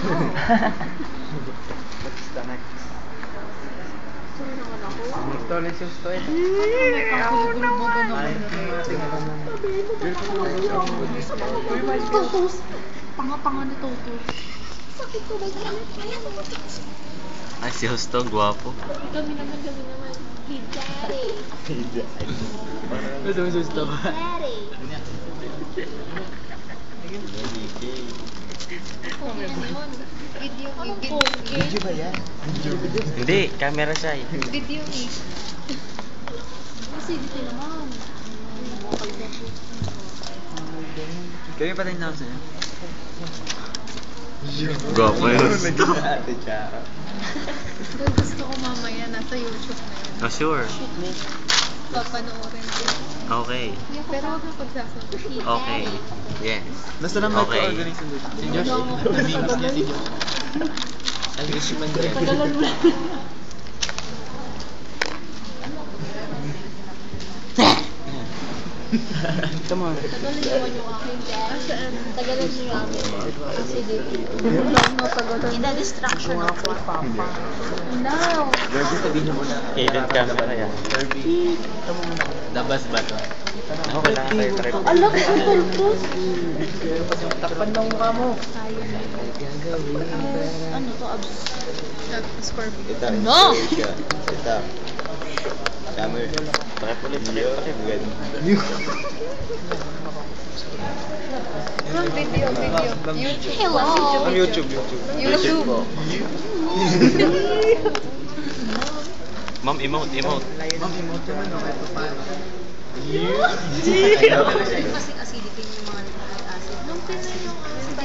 What's the next? Tuloy yung story. Totos. Panga-panga ni Totos. Sakit ko ba yan? Ay, si Hosto, gwapo. Kami naman. Hey, daddy. Gusto mo susto ba? Daddy. Okay, ano yun? Video ba yan? Hindi, camera siya eh. Video eh. Kasi dito naman. Kami pa rin ako sa'yo. Gwapo yun. Ate Chara. Gusto ko mamaya nasa YouTube na yun. Oh, sure. Papanoorin ko. Okay. Pero huwag na pagsasabi. Okay. Yes. Nasa lang Okay. micro-organism dito? Si Josh. Namimos niya si Josh. Alis si Mandel. Tagalan mo. Come on. Tagalan naman yung aking dad. Tagalan niyo yung aking kasi dito. Ina-distraction ako. No! Derby, sabihin niyo muna. Hidden camera yan. Derby. Dabas ba to? Okay lang, try ko. Alam ko, Totos. Takpan ng mukha mo. Ano to, abs? Scorpio. Ito. No! Ito. Camera. Pakip ulit, pakip. Video. YouTube. Hello. YouTube. YouTube. Ma'am, emote. Ma'am, emote naman. Okay, paano? Kasi acidic yung mga nucleic acid. Nung pinay yung acid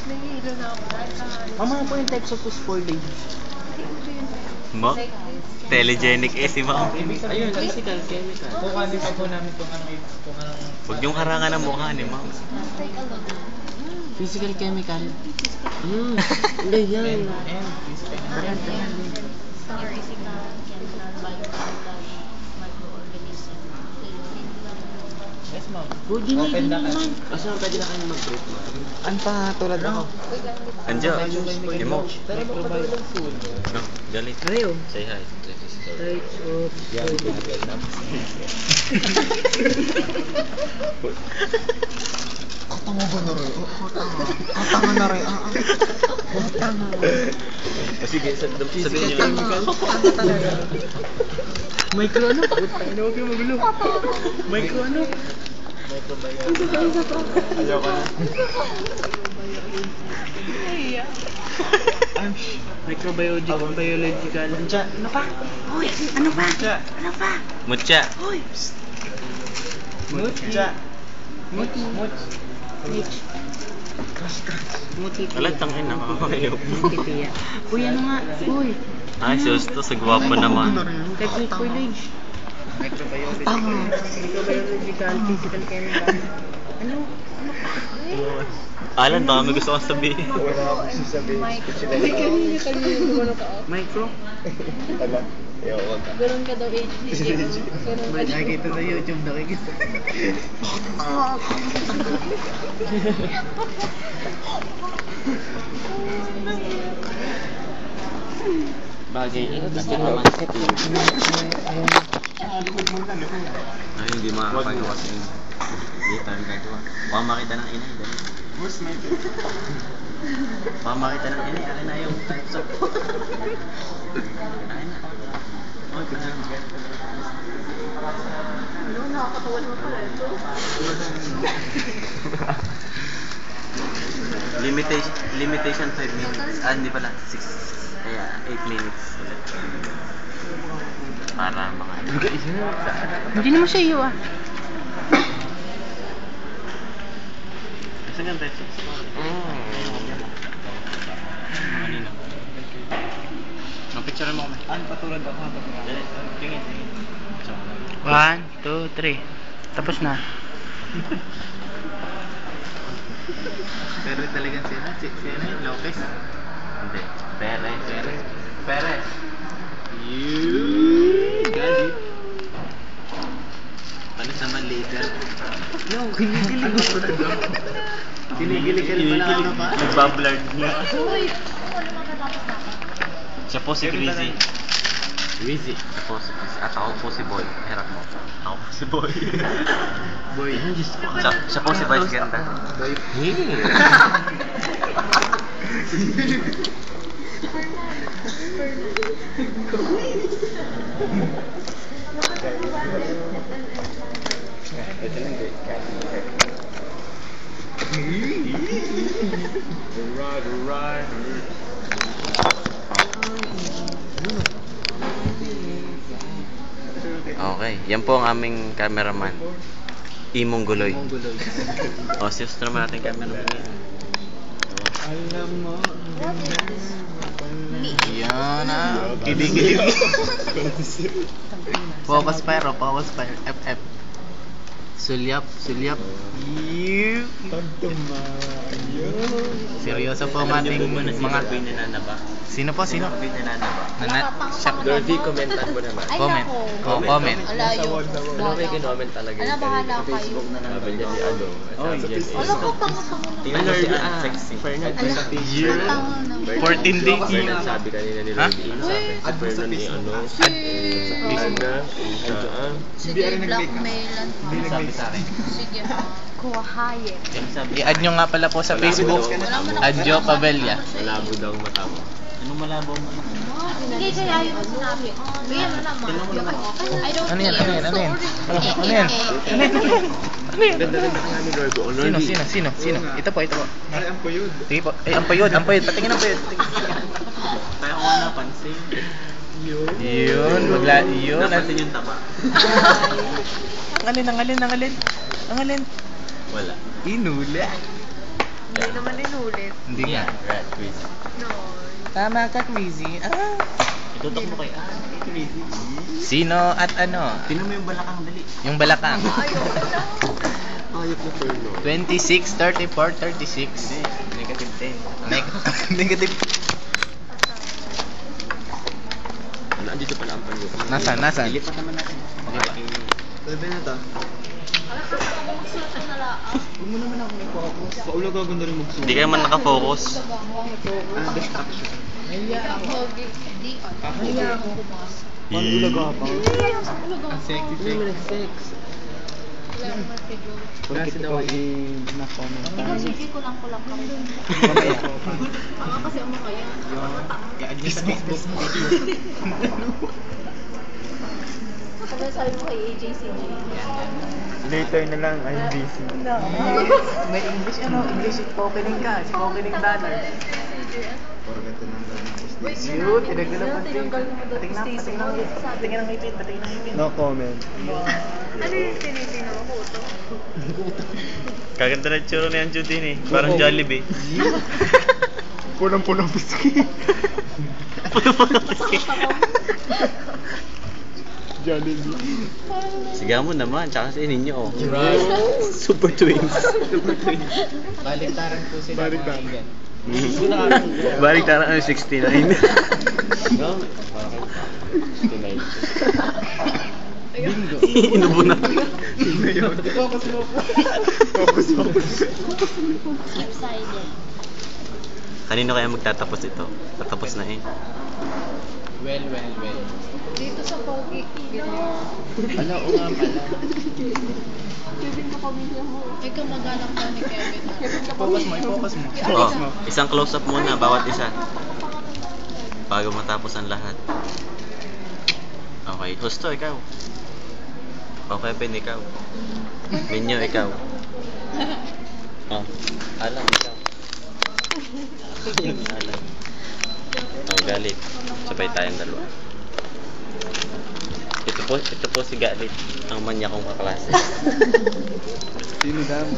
Nahihilo na ako. Mama, po yung types of phosphorylase. Mo? Telegenic eh si ma'am. Ayun, physical, chemical. Kukuha din pa po namin kung anong Huwag yung harangan ng mukha ni ma'am. Physical, chemical. Hindi yan. Physical, chemical, biological, microorganism. Yes, ma'am. Pwede na, Open hindi na naman. Asa pwede na kayo mag-break mo? Ano pa tulad ako? Andiyo. Emote. Pero magpatuloy ng food. No, galit. Ayaw. Say hi. Types of... Yan, ginagay na. Katanga ba na rin? Katanga na rin. Katanga. Sige, sabihin niyo. Katanga talaga. Micro ano? Huwag yung magulo. Micro ano? Ayaw ka na. Microbiological, biological. Ano pa? Uy, ano pa? Ano pa? Mutya. Uy, psst. Mutya. Muti. Muti. Alam, tangin na. Ayaw. Muti. Uy, ano nga? Uy. Ay, susto. Sa gwapo naman. Types of foliage. Microbiological, physical, chemical. Ano? Alan, baka may gusto kong sabihin. Wala akong sasabihin. Micro? Wala. Ayaw, wag ka. Ganun ka daw, HDG. Ganun ka daw. Nakikita sa YouTube, nakikita. Bagay ito, kasi naman set yun. Ay, hindi makakapagawa sa inyo. Hindi tayo gagawa. Baka makita ng inay. Dali. Baka makita ng inay. Akin na yung types of... Akin na. Oh, tingnan mo. Ano, nakakatawan mo pala ito. Limitation 5 minutes. Ah, hindi pala. 6. Kaya 8 minutes ulit. Para mga... Hindi naman siya iyo ah. Kasi ganda ito. Kanina. Ang picture mo kami. Ano patulad ako habang Dali. Tingin. 1, 2, 3. Tapos na. Pero talagang sila. Sino yun? Lopez? Hindi. Perez. You got it. Alis naman later. No, kinikilig ko na daw. Kinikilig ka rin pala ano pa? Nagbablard na. Uy, ano makatapos na ako? Siya po si Rizzy. Rizzy. Siya po si Rizzy. At ako po si Boy. Hirap mo. Ako po si Boy. Boy. Siya po si Vice Ganda. Boy. Ito lang din. Alright. Okay, yan po ang aming cameraman. Imong Guloy. O, sis naman natin cameraman ngayon. Alam mo. Yan ah. Kilig. Focus fire. FF. Sulyap. Seryoso po ang ating mga... Sino po? Sino? Dorothy, commentan mo naman. Ay, Comment. nako. Comment. Alayo. Ano may kinoment talaga? Ano, bahala kayo. Sabi niya si ano. Wala ko pango-pango. Tingnan mo si Ann Sexy. Tango naman. 14 days. Fernand sabi kanina ni Ha? Lord. Sabi si Fernand ni ano. Si Sige, blackmailan. Sabi sa akin. Sige ha. Kuwahayek. I-add nyo nga pala po sa Facebook. Adjo Pavella. Malabo daw ang mata mo. Anong malabo mo? Hindi kaya yun ang sinabi. Bigyan mo naman. I don't Ano yan? care. Ano yan? So, Ano yan? Ganda rin ako namin Lord. Sino? Ito po. Ay, ang puyod. Sige po. Ay, ang payod. Patingin ang payod. Kaya ko nga napansin. Yun. Napansin yung taba. Ang alin. Wala. Inula. Hindi naman inulit. Hindi nga. Rat quiz. No. Tama ka, Crazy. Itutok mo kay Crazy. Sino at ano? Tingnan mo yung balakang dali. Yung balakang. Ayok na Ferno. 26, 34, 36. Negative 10. Negative. Ano, andito pala ang panyo. Nasaan? Ilipat naman natin. Sabi na to. Huwag mo naman ako i-focus. Paulo ka ganda rin magsulat. Hindi kayo man nakafocus. Distraction. Di on. Paano ulagapang? Ang sexy. Wala naman si Joe. Wala si daw na-comment. Ikaw, sige, kulang-kulang ka rin. Kasi ang makaya. I-adjust sa Facebook mo. Ano sabi mo kay AJCG? Later na lang, I'm busy. May English spokening ka. Spokening dollar. Puro ganito ng gano'n. Yun, tinanggal ang pansin. Tinanggal mo daw yung Stacy. Patingin ang ngipin. No comment. Ano yung tinitingnan mo? Kuto? Kaganda na tsura ni Anjo din eh. Parang Jollibee. Pulang-pulang pisky. Jollibee. Sigaw mo naman, tsaka sa ninyo oh. Super twins. Baliktaran po sila. Baliktaran ang 69. Bingo. Inubo na. Focus mo po. Keep silent. Kanino kaya magtatapos ito? Tatapos na eh. Well. Dito sa Pogi. Ala, o nga pala. Kevin ka pamilya mo. Ikaw mag-anak daw ni Kevin. Focus mo. Oh, isang close-up muna, bawat isa. Bago matapos ang lahat. Okay, Husto, ikaw. Okay, Ben, ikaw. Minyo, ikaw. Oh, Alam, ikaw. Alam. Oh, Galit. Sabay tayong dalawa. Ito po si Galit, ang manya kong kaklase. Sino dam?